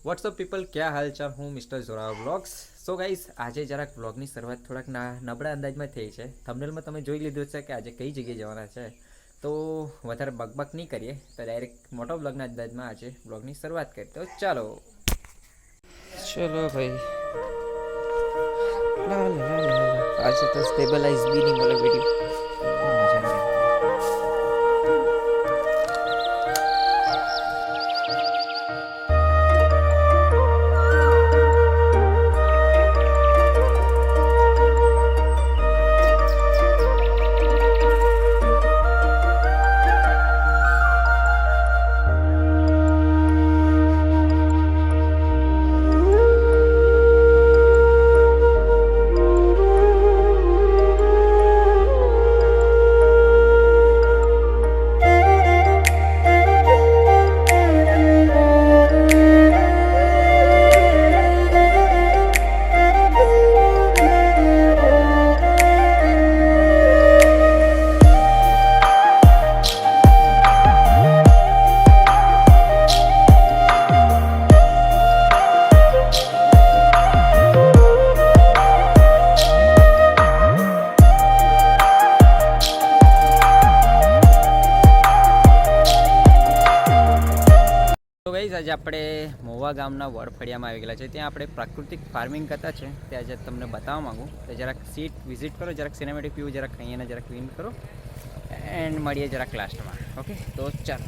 WhatsApp people, ક્યાં હાલ ચાલ? હું mister Zorawar vlogs. So guys, આજે જરાક વ્લોગની શરૂઆત થોડાક નબળા અંદાજમાં થઈ છે. થંબનેલમાં તમે જોઈ લીધું છે કે આજે કઈ જગ્યાએ જવાના છે, તો વધારે બકબક નહીં કરીએ, તો ડાયરેક્ટ મોટો વ્લોગના અંદાજમાં આજે વ્લોગની શરૂઆત કરીએ. તો ચાલો ભાઈ. આજે તો સ્ટેબલાઇઝ બી નહીં મળે વિડીયો. મજા નહીં. આજે આપણે મોવા ગામના વડફળિયામાં આવી ગયેલા છે. ત્યાં આપણે પ્રાકૃતિક ફાર્મિંગ કરતા છે, તે આજે તમને બતાવવા માગું. તો જરાક સીટ વિઝિટ કરો, જરાક સિનેમેટિક વ્યૂ જરાક અહીંયાને જરાક વિન કરો, એન્ડ મળીએ જરાક લાસ્ટમાં. ઓકે, તો ચાલો.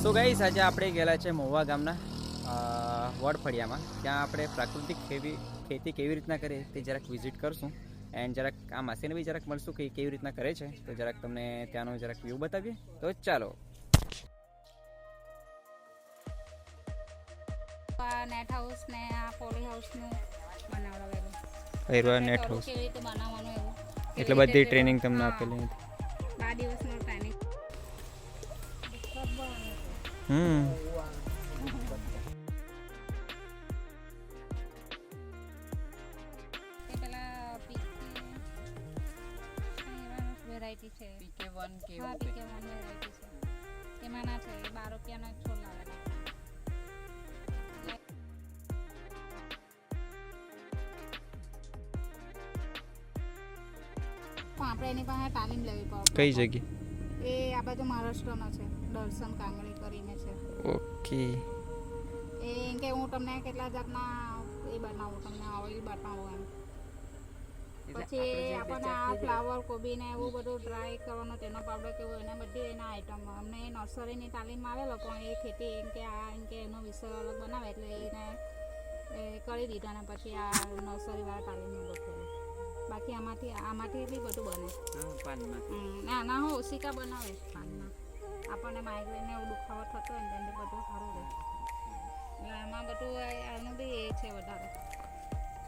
સો ગાઈસ, આજે આપણે ગયેલા છે મોવા ગામના વડફળિયામાં. ત્યાં આપણે પ્રાકૃતિક ખેતી કેવી રીતના કરીએ તે જરાક વિઝિટ કરશું, એન્ડ જરાક આ માસીને બી જરાક મળશું કે કેવી રીતના કરે છે, તો જરાક તમને ત્યાંનો જરાક વ્યૂ બતાવીએ. તો ચાલો. નેટ હાઉસ ને આ પોલી હાઉસ નું બનાવડાવેલું. નેટ હાઉસ કેવી રીતે બનાવવાનું એવું એટલે બધી ટ્રેનિંગ તમને આપેલી હતી. 2 દિવસનો ટ્રેનિંગ. વેરાયટી છે PK1 કે હા PK1 વેરાયટી છે. એમાં ના છે 12 રૂપિયાનો છોડ લાવેલા. આપણે એની પાસે તાલીમ લેવી પડે. કઈ જગ્યાએ? એ આ બાજુ મહારાષ્ટ્રનો છે, દર્શન કાંગડી કરીને છે. ઓકે. એ કે હું તમને કેટલા જાતના એ બનાવું, તમને ઓઇલ બતાવું એમ. પછી આપણને આ ફ્લાવર કોબી ને એવું બધું ડ્રાય કરવાનું, તેનો પાવડર કેવો, એને બધી એના આઈટમ અમને નર્સરીની તાલીમ આવેલો, પણ એ ખેતી એમ કે એનો વિષય અલગ બનાવે એટલે એને કરી દીધા. અને પછી આ નર્સરીવાળા તાલીમનું બધું. બાકી આમાંથી બી બધું બને. આના હું ઓશિકા બનાવે પાનમાં. આપણને માઇગ્રેન એવું દુખાવો થતો હોય ને તેની બધું સારું રહે. એટલે આમાં બધું આનું બી એ છે વધારે.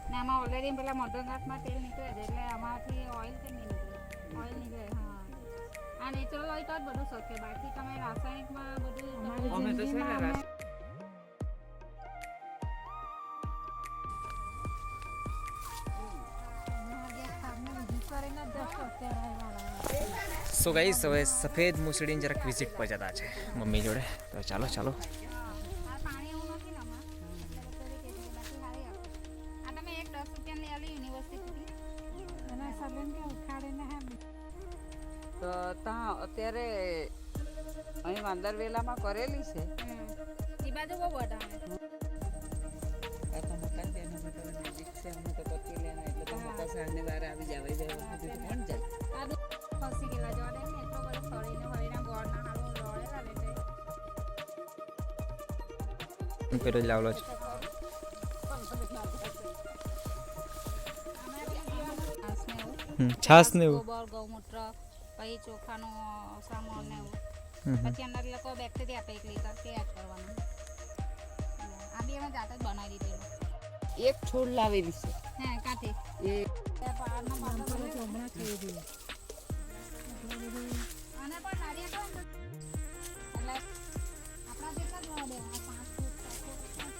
ને આમાં ઓલરેડી પેલા મધરનાથમાં તેલ નીકળે છે, એટલે આમાંથી ઓઇલ કેમ નહીં નીકળે? ઓઇલ નીકળે. હા, આ નેચરલ હોય તો જ બધું શક્ય. બાકી તમે રાસાયણિકમાં બધું સો ગાઈસ, હવે સફેદ મૂસળીને જરાક વિઝિટ પર જતા છે મમ્મી જોડે. તો ચાલો. તો ત્યાં અત્યારે અહીં વાંદરવેલામાં કરેલી છે. એ બાજુ બહુ વધારે આ તો મકાન બેન અમે તો નજીક છે, અમે તો પતી લેના એટલે તો મકા સાંજને વાર આવી જવાય જાય બધું કોણ જાય. આ ફસી ગયેલા જોડે ને એટલો બધો ફળીને ફળીને ગોળના હાલું દોડેલા એટલે પેલો જ લાવલો છે. છાસ ને એવું, ગોબર, ગૌમૂત્ર, પછી ચોખાનો સામાન ને એવું. પછી અંદર લોકો બેક્ટેરિયા આપે 1 લીટર તે એડ કરવાનું. આ બી અમે જાતે જ બનાવી દીધેલું. એક છોડ લાવેલી છે. હે કાંથી એ પાડનો પાડો હમણાં થઈ ગયું. અને પણ નારિયેળ તો એટલે આપણા જેટલા જ હોવા દે. 5 ફૂટ 7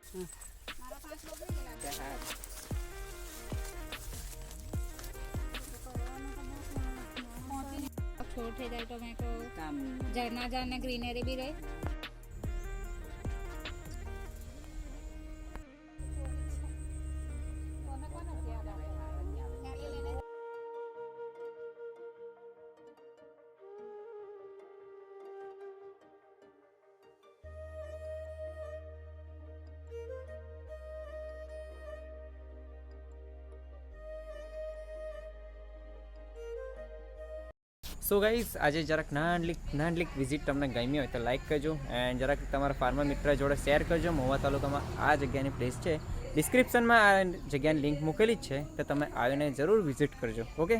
ફૂટ મારા 5 બગડી ગયેલા. છોડ થઈ જાય તો મેં કહું કામ ઝરના ઝાડને ગ્રીનરી બી રહે. સો ગાઈઝ આજે જરાક નાનલી વિઝિટ તમને ગમી હોય તો લાઈક કરજો એન્ડ જરાક તમારા ફાર્મર મિત્ર જોડે શેર કરજો. મહુવા તાલુકામાં આ જગ્યાની પ્લેસ છે. ડિસ્ક્રિપ્શનમાં આ જગ્યાની લિંક મૂકેલી જ છે તો તમે આવીને જરૂર વિઝિટ કરજો. ઓકે,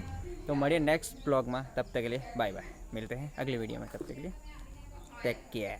તો મળીએ નેક્સ્ટ બ્લોગમાં. તબ તક के लिए बाय बाय. मिलते हैं अगले वीडियो में. तब तक के लिए टेक केयर.